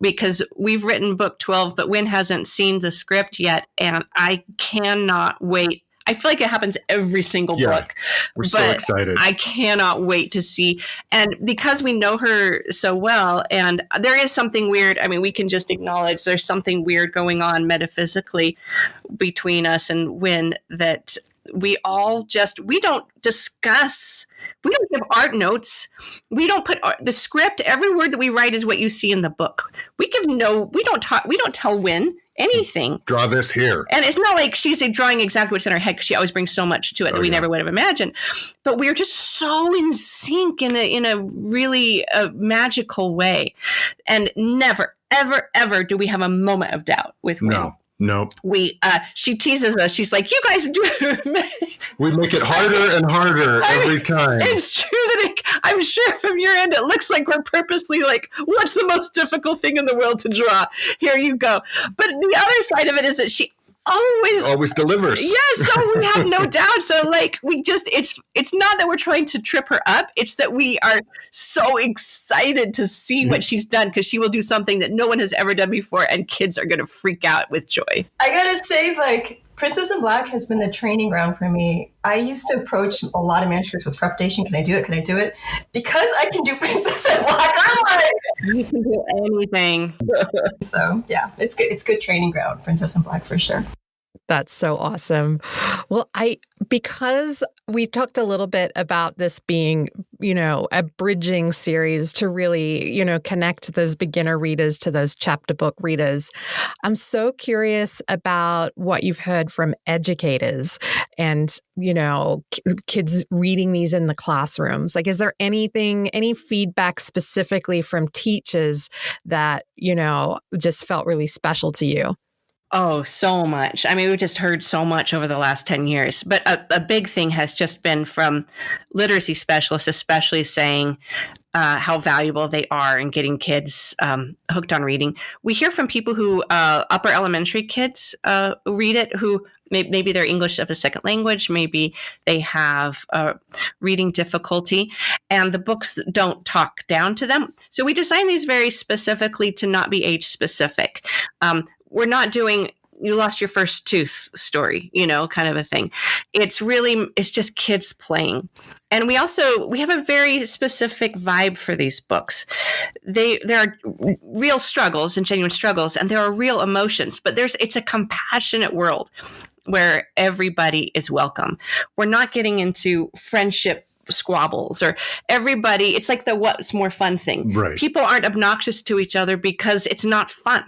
because we've written book 12, but Wynn hasn't seen the script yet, and I cannot wait. I feel like it happens every single book. We're so excited. I cannot wait to see. And because we know her so well, and there is something weird. I mean, we can just acknowledge there's something weird going on metaphysically between us and Wynn that we don't discuss. We don't give art notes. We don't put the script. Every word that we write is what you see in the book. We don't tell Wynn anything. Draw this here. And it's not like she's drawing exactly what's in her head because she always brings so much to it that we never would have imagined. But we're just so in sync in a really magical way. And never, ever, ever do we have a moment of doubt with Wynn. No. She teases us. She's like, you guys do. We make it harder and harder every time. It's true that I'm sure from your end, it looks like we're purposely like, what's the most difficult thing in the world to draw? Here you go. But the other side of it is that she always delivers. Yes, so we have no doubt. So like it's not that we're trying to trip her up. It's that we are so excited to see what she's done because she will do something that no one has ever done before, and kids are going to freak out with joy. I gotta say, like, Princess in Black has been the training ground for me. I used to approach a lot of manuscripts with trepidation. Can I do it? Because I can do Princess in Black. I'm like, you can do anything. So yeah, it's good. It's good training ground, Princess in Black, for sure. That's so awesome. Well, because we talked a little bit about this being, a bridging series to really, connect those beginner readers to those chapter book readers. I'm so curious about what you've heard from educators and, kids reading these in the classrooms. Like, is there any feedback specifically from teachers that, just felt really special to you? Oh, so much. I mean, we've just heard so much over the last 10 years. But a big thing has just been from literacy specialists, especially saying how valuable they are in getting kids hooked on reading. We hear from people who, upper elementary kids read it, who maybe they're English as a second language, maybe they have reading difficulty, and the books don't talk down to them. So we design these very specifically to not be age specific. We're not doing you lost your first tooth story, kind of a thing. It's just kids playing. And we have a very specific vibe for these books. There are real struggles and genuine struggles, and there are real emotions, but it's a compassionate world where everybody is welcome. We're not getting into friendship squabbles, or everybody, it's like the what's more fun thing. Right. People aren't obnoxious to each other because it's not fun,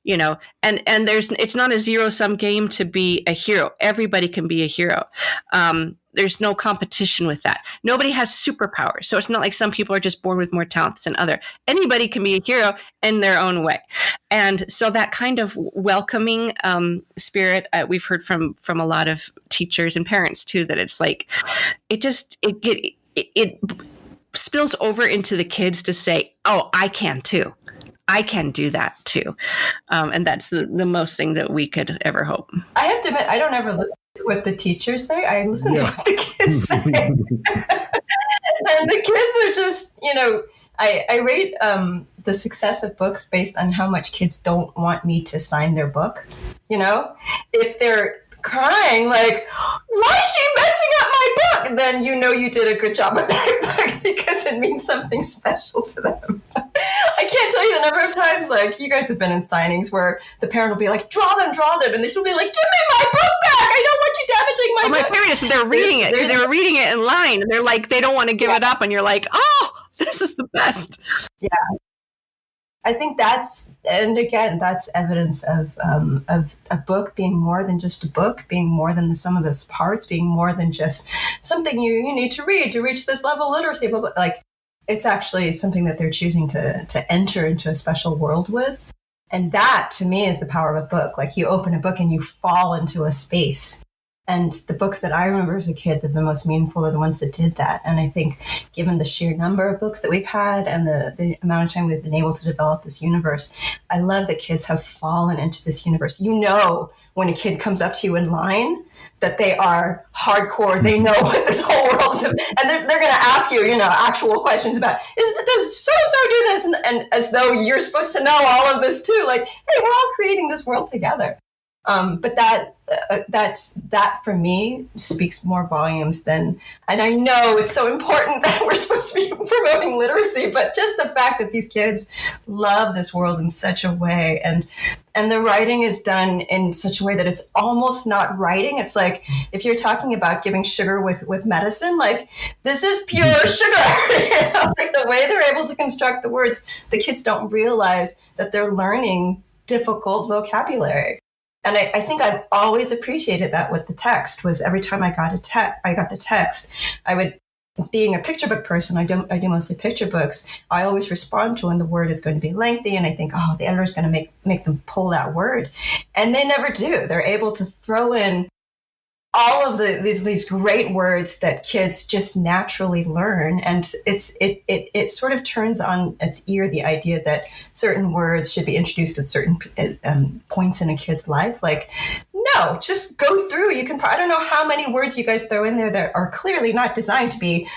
and it's not a zero-sum game to be a hero. Everybody can be a hero. There's no competition with that. Nobody has superpowers. So it's not like some people are just born with more talents than other. Anybody can be a hero in their own way. And so that kind of welcoming spirit, we've heard from a lot of teachers and parents too, that it's like, it spills over into the kids to say, oh, I can too. I can do that too. And that's the most thing that we could ever hope. I have to admit, I don't ever listen to what the teachers say. I listen to what the kids say. And the kids are just, I rate the success of books based on how much kids don't want me to sign their book. If they're crying like, why is she messing up my book? Then you did a good job with that book because it means something special to them. I can't tell you the number of times, like, you guys have been in signings where the parent will be like, draw them, and the kid will be like, give me my book back. I don't want you damaging my book. My parents, they're reading it because they were reading it in line, and they're like, they don't want to give it up, and you're like, oh, this is the best. Yeah. I think that's evidence of a book being more than just a book, being more than the sum of its parts, being more than just something you need to read to reach this level of literacy. But like, it's actually something that they're choosing to enter into a special world with. And that, to me, is the power of a book. Like, you open a book and you fall into a space. And the books that I remember as a kid that are the most meaningful are the ones that did that. And I think given the sheer number of books that we've had and the amount of time we've been able to develop this universe, I love that kids have fallen into this universe. When a kid comes up to you in line, that they are hardcore. They know what this whole world is. And they're going to ask you, actual questions about, does so-and-so do this? And as though you're supposed to know all of this too. Like, hey, we're all creating this world together. But that for me speaks more volumes than, and I know it's so important that we're supposed to be promoting literacy, but just the fact that these kids love this world in such a way, and the writing is done in such a way that it's almost not writing. It's like, if you're talking about giving sugar with medicine, like, this is pure sugar. Like, the way they're able to construct the words, the kids don't realize that they're learning difficult vocabulary. And I think I've always appreciated that with the text. Was every time I got the text, I would, being a picture book person, I do mostly picture books. I always respond to when the word is going to be lengthy, and I think, oh, the editor's going to make them pull that word, and they never do. They're able to throw in all of these great words that kids just naturally learn, and it sort of turns on its ear the idea that certain words should be introduced at certain points in a kid's life. Like, no, just go through. You can. I don't know how many words you guys throw in there that are clearly not designed to be,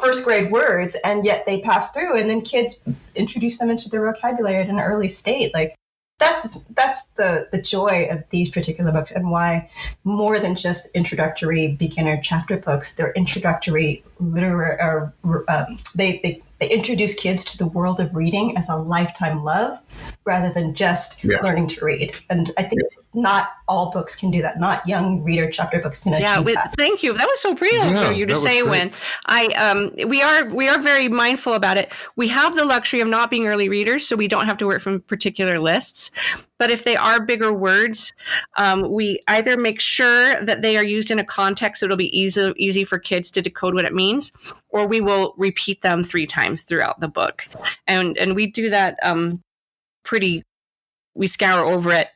first grade words, and yet they pass through, and then kids introduce them into their vocabulary at an early state. Like, that's the joy of these particular books, and why, more than just introductory beginner chapter books, they're introductory they introduce kids to the world of reading as a lifetime love, rather than just learning to read. And I think not all books can do that. Not young reader chapter books can achieve that. Thank you. That was so brilliant for you to say. When we are very mindful about it. We have the luxury of not being early readers, so we don't have to work from particular lists. But if they are bigger words, we either make sure that they are used in a context so it'll be easy for kids to decode what it means, or we will repeat them 3 times throughout the book. And we do that we scour over it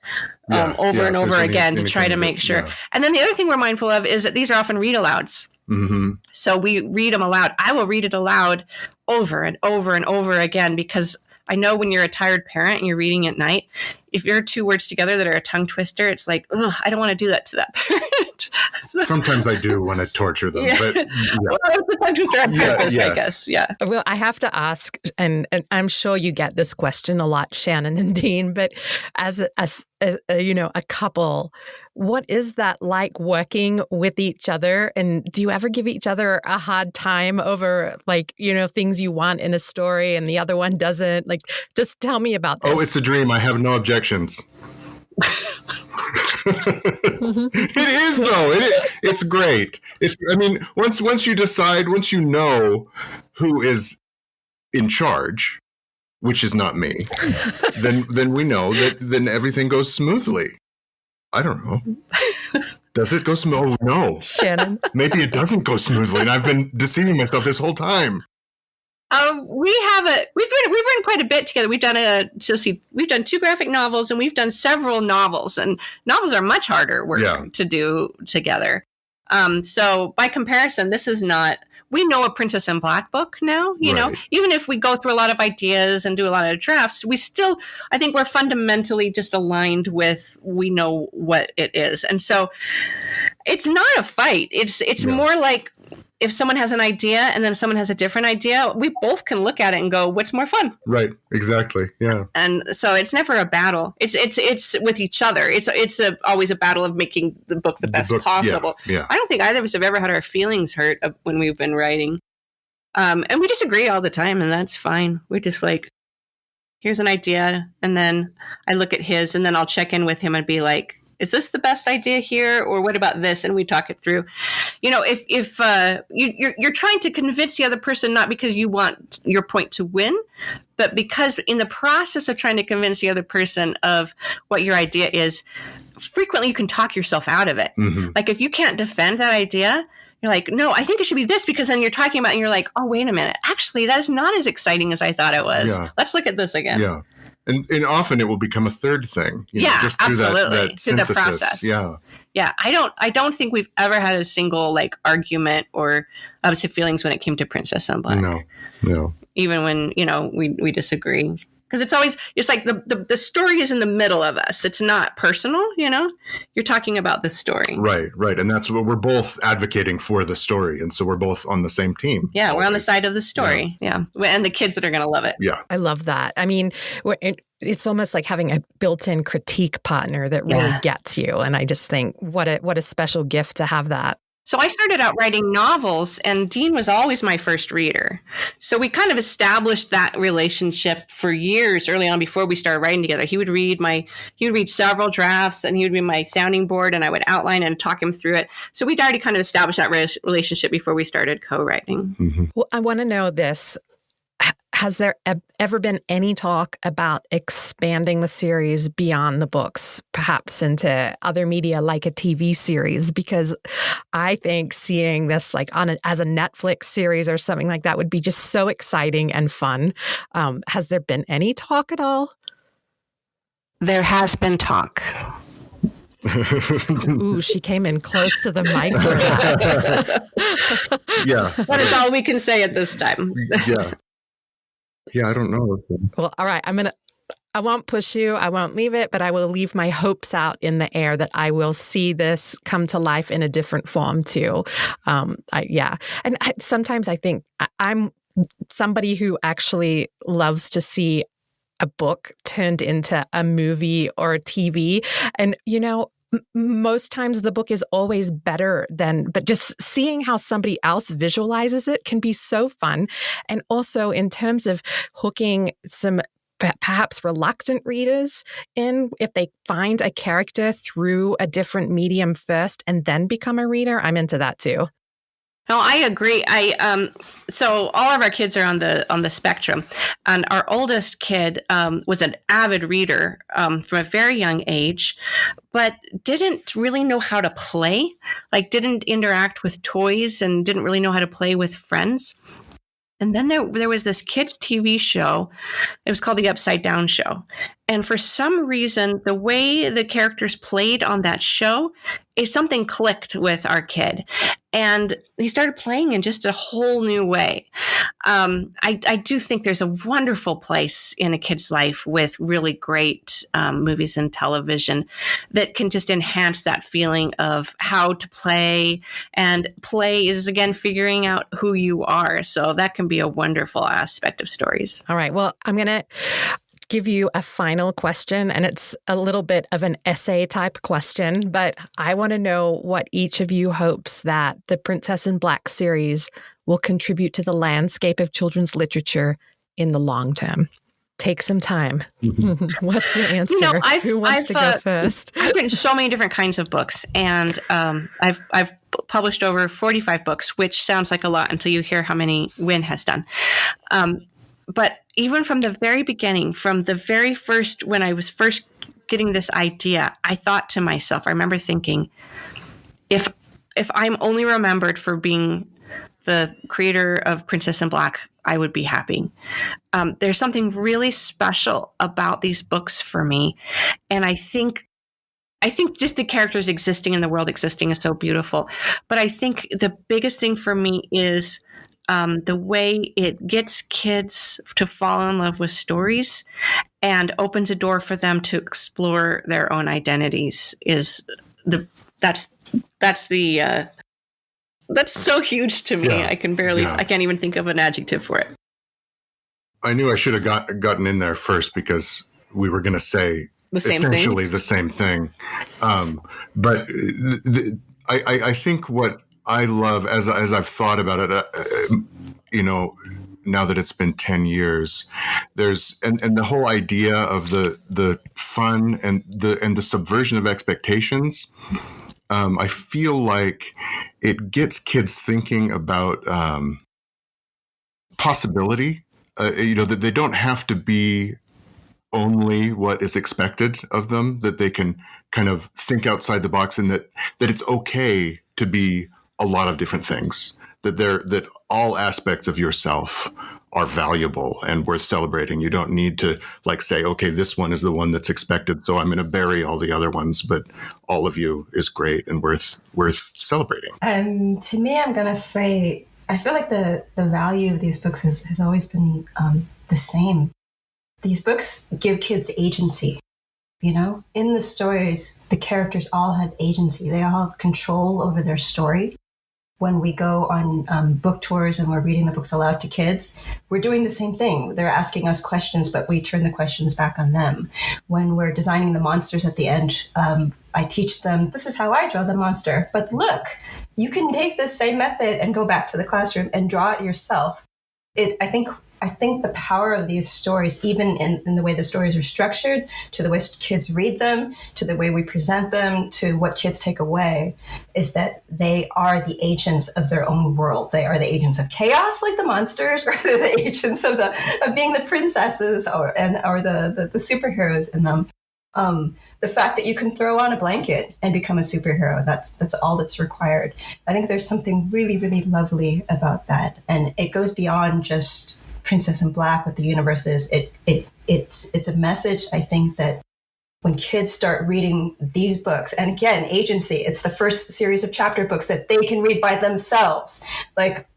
over and over again to try to make sure. Yeah. And then the other thing we're mindful of is that these are often read alouds. Mm-hmm. So we read them aloud. I will read it aloud over and over and over again, because I know when you're a tired parent and you're reading at night, if you're 2 words together that are a tongue twister, it's like, ugh, I don't want to do that to that parent. Sometimes I do want to torture them. Yeah. But, well, it's a tongue twister on purpose, I guess. Yeah. Well, I have to ask, and I'm sure you get this question a lot, Shannon and Dean, but as a couple, what is that like working with each other? And do you ever give each other a hard time over, things you want in a story and the other one doesn't? Like, just tell me about this. Oh, it's a dream. I have no objections. It is, though. It's great. Once you decide, once you know who is in charge, which is not me, then we know that then everything goes smoothly. I don't know. Does it go smoothly? Oh, no. Shannon? Maybe it doesn't go smoothly, and I've been deceiving myself this whole time. We've written quite a bit together. We've done 2 graphic novels, and we've done several novels, and novels are much harder work to do together. So by comparison, this is not, we know a Princess in Black book now, you know, even if we go through a lot of ideas and do a lot of drafts, I think we're fundamentally just aligned with, we know what it is. And so it's not a fight. It's more like, if someone has an idea and then someone has a different idea, we both can look at it and go, what's more fun? Right. Exactly. Yeah. And so it's never a battle. It's with each other. It's always a battle of making the book the best possible. Yeah. I don't think either of us have ever had our feelings hurt when we've been writing. And we disagree all the time, and that's fine. We're just like, here's an idea. And then I look at his, and then I'll check in with him and be like, is this the best idea here, or what about this? And we talk it through. You know, if you're trying to convince the other person, not because you want your point to win, but because in the process of trying to convince the other person of what your idea is, frequently you can talk yourself out of it. Mm-hmm. Like if you can't defend that idea, you're like, no, I think it should be this, because then you're talking about it and you're like, oh, wait a minute. Actually, that is not as exciting as I thought it was. Yeah. Let's look at this again. Yeah. And often it will become a third thing. Just through absolutely. That through the process. Yeah. Yeah. I don't think we've ever had a single like argument or upset feelings when it came to Princess in Black. No. Even when, we disagree. Because it's like the story is in the middle of us. It's not personal, You're talking about the story. Right. And that's what we're both advocating for, the story. And so we're both on the same team. Yeah, always. We're on the side of the story. Yeah. And the kids that are going to love it. Yeah. I love that. I mean, it's almost like having a built-in critique partner that really gets you. And I just think what a special gift to have that. So I started out writing novels, and Dean was always my first reader. So we kind of established that relationship for years early on before we started writing together. He would read several drafts, and he would read my sounding board, and I would outline and talk him through it. So we'd already kind of established that relationship before we started co-writing. Mm-hmm. Well, I want to know this. Has there ever been any talk about expanding the series beyond the books, perhaps into other media like a TV series? Because I think seeing this like as a Netflix series or something like that would be just so exciting and fun. Has there been any talk at all? There has been talk. Ooh, she came in close to the mic for that. Yeah. That is all we can say at this time. Yeah. Yeah, I don't know. Well, all right. I won't push you. I won't leave it, but I will leave my hopes out in the air that I will see this come to life in a different form too. Sometimes I think I'm somebody who actually loves to see a book turned into a movie or a TV. And, most times the book is always better but just seeing how somebody else visualizes it can be so fun. And also in terms of hooking some perhaps reluctant readers in, if they find a character through a different medium first and then become a reader, I'm into that too. No, I agree. So all of our kids are on the spectrum, and our oldest kid was an avid reader from a very young age, but didn't really know how to play, like didn't interact with toys and didn't really know how to play with friends. And then there was this kids' TV show. It was called The Upside Down Show. And for some reason, the way the characters played on that show, something clicked with our kid. And he started playing in just a whole new way. I do think there's a wonderful place in a kid's life with really great movies and television that can just enhance that feeling of how to play. And play is, again, figuring out who you are. So that can be a wonderful aspect of stories. All right. Well, I'm going to give you a final question, and it's a little bit of an essay type question, but I want to know what each of you hopes that the Princess in Black series will contribute to the landscape of children's literature in the long term. take some time. What's your answer? Who wants to go first? I've written so many different kinds of books, and I've published over 45 books, which sounds like a lot until you hear how many LeUyen has done. But even from the very beginning, from the very first, when I was first getting this idea, I thought to myself, I remember thinking, if I'm only remembered for being the creator of Princess in Black, I would be happy. There's something really special about these books for me. And I think just the characters existing in the world existing is so beautiful. But I think the biggest thing for me is the way it gets kids to fall in love with stories and opens a door for them to explore their own identities. That's so huge to me. Yeah. I can't even think of an adjective for it. I knew I should have gotten in there first because we were going to say essentially the same thing. But I think what I love as I've thought about it, now that it's been 10 years, there's and the whole idea of the fun and the subversion of expectations. I feel like it gets kids thinking about possibility. That they don't have to be only what is expected of them. That they can kind of think outside the box, and that it's okay to be a lot of different things. That all aspects of yourself are valuable and worth celebrating. You don't need to say, okay, this one is the one that's expected, so I'm going to bury all the other ones, but all of you is great and worth celebrating. To me, I'm going to say, I feel like the value of these books has always been the same. These books give kids agency. In the stories, the characters all have agency. They all have control over their story. When we go on book tours and we're reading the books aloud to kids, we're doing the same thing. They're asking us questions, but we turn the questions back on them. When we're designing the monsters at the end, I teach them, this is how I draw the monster. But look, you can take this same method and go back to the classroom and draw it yourself. I think the power of these stories, even in the way the stories are structured, to the way kids read them, to the way we present them, to what kids take away, is that they are the agents of their own world. They are the agents of chaos, like the monsters, or they're the agents of being the princesses or the superheroes in them. The fact that you can throw on a blanket and become a superhero, that's all that's required. I think there's something really, really lovely about that. And it goes beyond just Princess in Black, what the universe is. It's a message, I think, that when kids start reading these books, and again, agency, it's the first series of chapter books that they can read by themselves.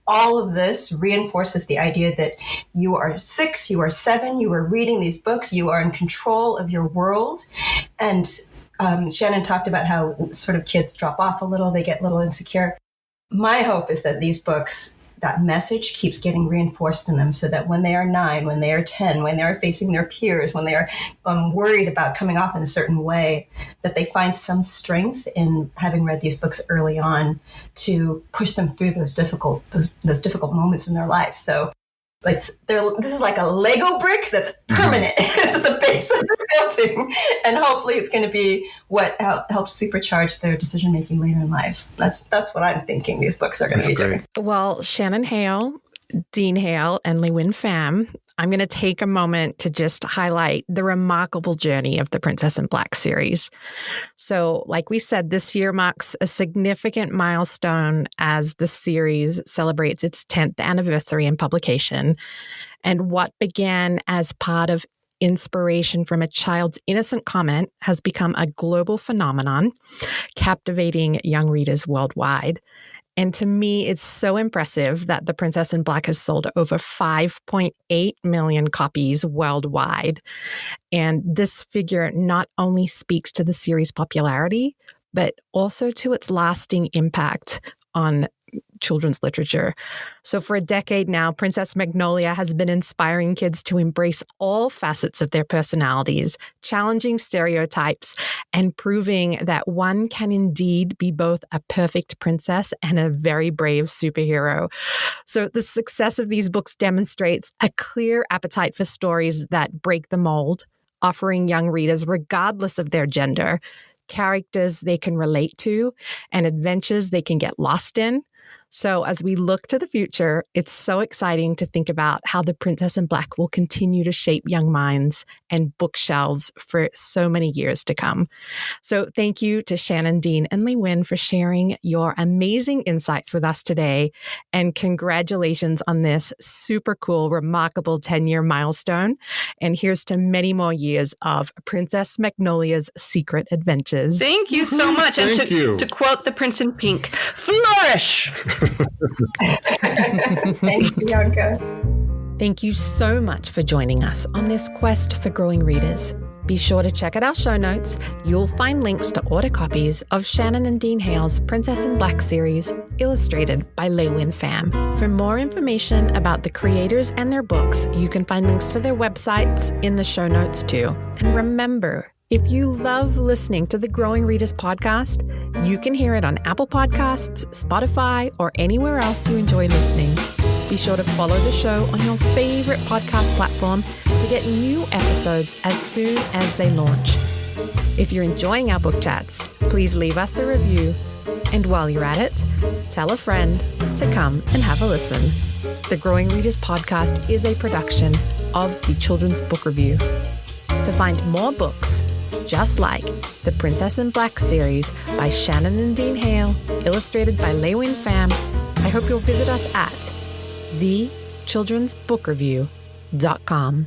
All of this reinforces the idea that you are 6, you are 7, you are reading these books, you are in control of your world. And Shannon talked about how sort of kids drop off a little, they get a little insecure. My hope is that these books, that message keeps getting reinforced in them so that when they are 9, when they are 10, when they are facing their peers, when they are worried about coming off in a certain way, that they find some strength in having read these books early on to push them through those difficult moments in their life. So this is like a Lego brick that's permanent. It's the base of the building. And hopefully it's going to be what helps supercharge their decision-making later in life. That's what I'm thinking these books are going to be doing. Well, Shannon Hale, Dean Hale, and LeUyen Pham, I'm going to take a moment to just highlight the remarkable journey of the Princess in Black series. So, like we said, this year marks a significant milestone as the series celebrates its 10th anniversary in publication. And what began as part of inspiration from a child's innocent comment has become a global phenomenon, captivating young readers worldwide. And to me, it's so impressive that The Princess in Black has sold over 5.8 million copies worldwide. And this figure not only speaks to the series' popularity, but also to its lasting impact on children's literature. So for a decade now, Princess Magnolia has been inspiring kids to embrace all facets of their personalities, challenging stereotypes, and proving that one can indeed be both a perfect princess and a very brave superhero. So the success of these books demonstrates a clear appetite for stories that break the mold, offering young readers, regardless of their gender, characters they can relate to and adventures they can get lost in. So as we look to the future, it's so exciting to think about how The Princess in Black will continue to shape young minds and bookshelves for so many years to come. So thank you to Shannon, Dean, and LeUyen for sharing your amazing insights with us today. And congratulations on this super cool, remarkable 10-year milestone. And here's to many more years of Princess Magnolia's secret adventures. Thank you so much. Thank and you. To quote the Prince in Pink, flourish! Thanks, Bianca. Thank you so much for joining us on this quest for growing readers. Be sure to check out our show notes. You'll find links to order copies of Shannon and Dean Hale's Princess in Black series, illustrated by LeUyen Pham. For more information about the creators and their books, you can find links to their websites in the show notes too. And remember, if you love listening to the Growing Readers podcast, you can hear it on Apple Podcasts, Spotify, or anywhere else you enjoy listening. Be sure to follow the show on your favorite podcast platform to get new episodes as soon as they launch. If you're enjoying our book chats, please leave us a review. And while you're at it, tell a friend to come and have a listen. The Growing Readers podcast is a production of the Children's Book Review. To find more books, just like the Princess in Black series by Shannon and Dean Hale, illustrated by LeUyen Pham, I hope you'll visit us at thechildrensbookreview.com.